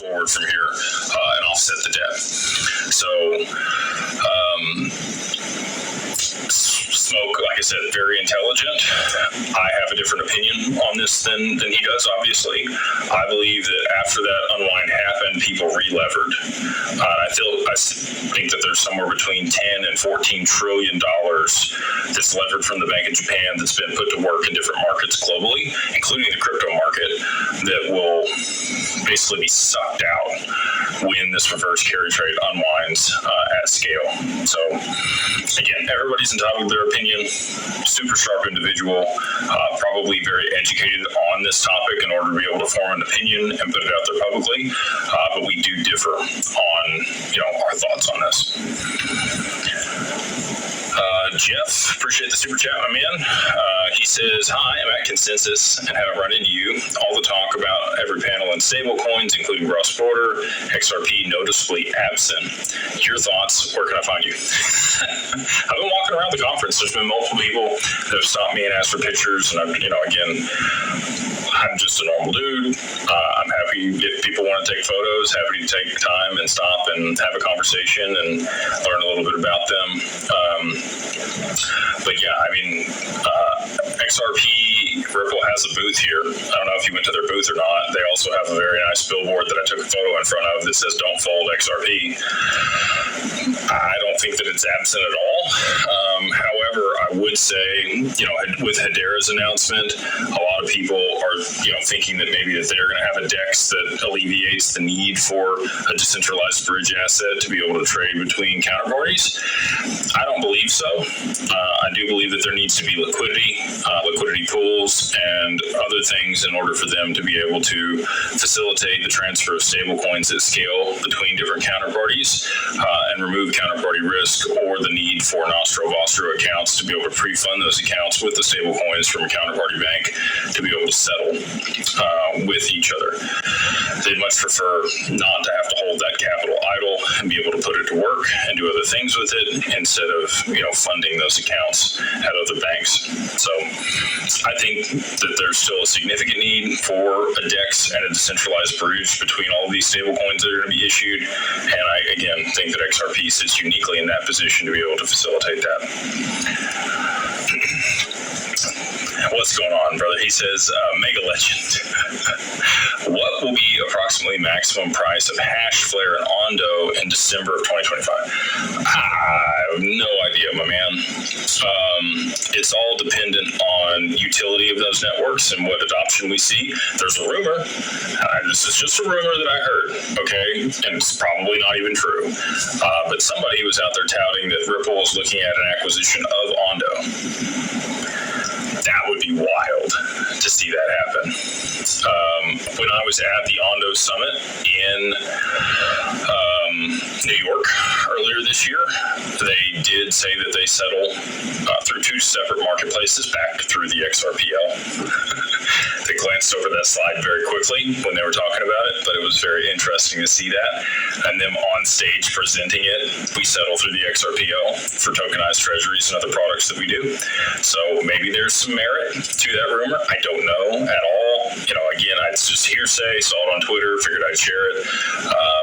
forward from here and offset the debt. So, Smoke, like I said, very intelligent. I have a different opinion on this than he does, obviously. I believe that after that unwind happened, people re-levered. I think that there's somewhere between 10 and $14 trillion that's levered from the Bank of Japan that's been put to work in different markets globally, including the crypto market, that will basically be sucked out when this reverse carry trade unwinds at scale. So, again, everybody's entitled to their opinion. Super sharp individual, probably very educated on this topic in order to be able to form an opinion and put it out there publicly. But we do differ on, our thoughts on this. Jeff, appreciate the super chat, my man. He says, hi, I'm at Consensus and haven't run into you. All the talk about every panel in stablecoins, including cross-border, XRP noticeably absent. Your thoughts, where can I find you? I've been walking around the conference. There's been multiple people that have stopped me and asked for pictures. And, again, I'm just a normal dude. I'm happy if people want to take photos, happy to take time and stop and have a conversation and learn a little bit about them. But yeah, XRP, Ripple has a booth here. I don't know if you went to their booth or not. They also have a very nice billboard that I took a photo in front of that says "Don't Fold XRP." I don't think that it's absent at all. However, I would say, with Hedera's announcement, a lot of people are, thinking that maybe that they're going to have a DEX that alleviates the need for a decentralized bridge asset to be able to trade between counterparties. I don't believe so. I do believe that there needs to be liquidity pools, and other things in order for them to be able to facilitate the transfer of stablecoins at scale between different counterparties and remove counterparty risk or the need for nostro-vostro accounts to be able to pre-fund those accounts with the stablecoins from a counterparty bank to be able to settle with each other. They'd much prefer not to have to hold that capital idle and be able to put it to work and do other things with it instead of, funding those accounts at other banks. So I think that there's still a significant need for a DEX and a decentralized bridge between all of these stablecoins that are going to be issued. And I, again, think that XRP sits uniquely in that position to be able to facilitate that. What's going on, brother? He says, Mega Legend. What will be approximately maximum price of Hash, Flare, and Ondo in December of 2025? I have no idea, my man. It's all dependent on utility of those networks and what adoption we see. There's a rumor. This is just a rumor that I heard, okay? And it's probably not even true. But somebody was out there touting that Ripple was looking at an acquisition of Ondo. That would be wild to see that happen. When I was at the Ondo Summit in New York earlier this year, they did say that they settle through two separate marketplaces back through the XRPL. They glanced over that slide very quickly when they were talking about it, but it was very interesting to see that. And them on stage presenting it, we settle through the XRPL for tokenized treasuries and other products that we do. So maybe there's some merit to that rumor. I don't know at all. Again, it's just hearsay, saw it on Twitter, figured I'd share it.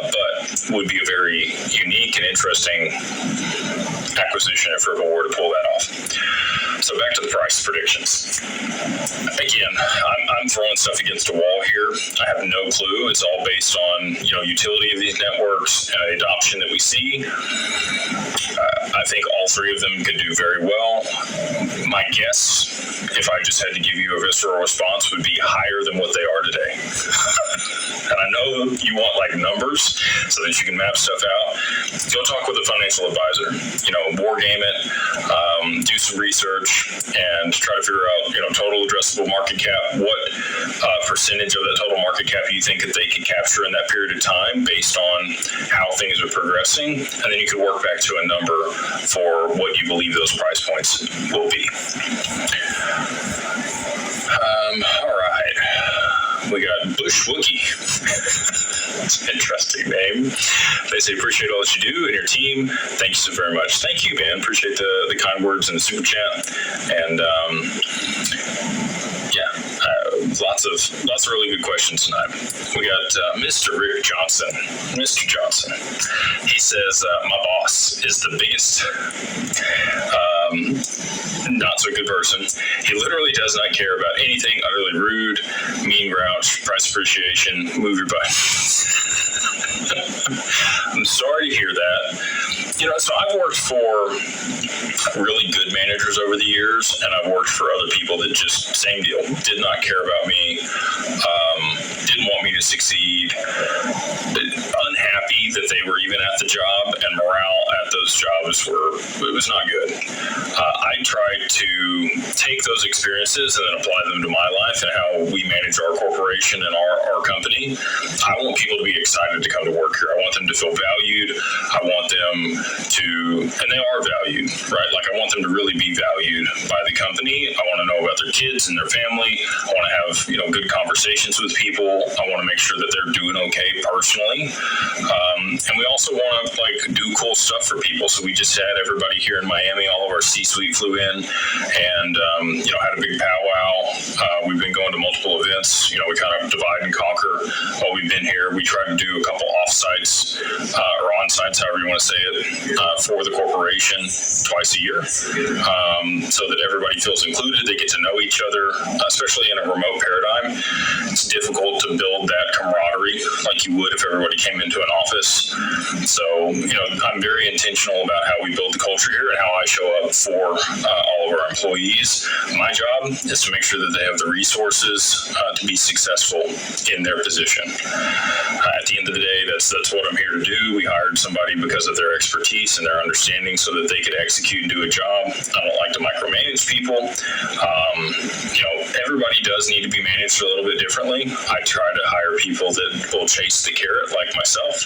But would be a very unique and interesting acquisition if Ripple were to pull that off. So back to the price predictions. Again, I'm throwing stuff against a wall here. I have no clue. It's all based on, utility of these networks and the adoption that we see. I think all three of them could do very well. My guess, if I just had to give you a visceral response, would be higher than what they are today. And I know you want numbers so that you can map stuff out. Go talk with a financial advisor. War game it, do some research, and try to figure out, total addressable market cap. What percentage of that total market cap you think that they could capture in that period of time based on how things are progressing, and then you could work back to a number for what you believe those price points will be. All right. We got Bush Wookie. That's an interesting name. They say, appreciate all that you do and your team. Thank you so very much. Thank you, man. Appreciate the kind words and the super chat. And Lots of really good questions tonight. We got Mr. Rick Johnson. Mr. Johnson. He says, my boss is the biggest not so good person. He literally does not care about anything, utterly rude, mean grouch, price appreciation, move your butt. I'm sorry to hear that. So I've worked for really good managers over the years, and I've worked for other people that just, same deal, did not care about me, didn't want me to succeed, unhappy that they were even at the job, and morale at those jobs was not good. I tried to take those experiences and then apply them to my life and how we manage our corporation and our company. I want people to be excited to come to work here. I want them to feel valued. I want them to, and they are valued, right? Like, I want them to really be valued by the company. I want to know about their kids and their family. I want to have, good conversations with people. I want to make sure that they're doing okay personally. And we also want to do cool stuff for people. So we just had everybody here in Miami, all of our C-suite flew in and, had a big powwow. We've been going to multiple events. We kind of divide and conquer while we've been here. We try to do a couple off-sites or on-sites, however you want to say it, for the corporation twice a year, so that everybody feels included. They get to know each other, especially in a remote paradigm. It's difficult to build that camaraderie like you would if everybody came into an office. So, I'm very intentional about how we build the culture here and how I show up for all of our employees. My job is to make sure that they have the resources to be successful in their position. At the end of the day, that's what I'm here to do. We hired somebody because of their expertise and their understanding so that they could execute and do a job. I don't like to micromanage people. Everybody does need to be managed a little bit differently. I try to hire people that will chase the carrot like myself.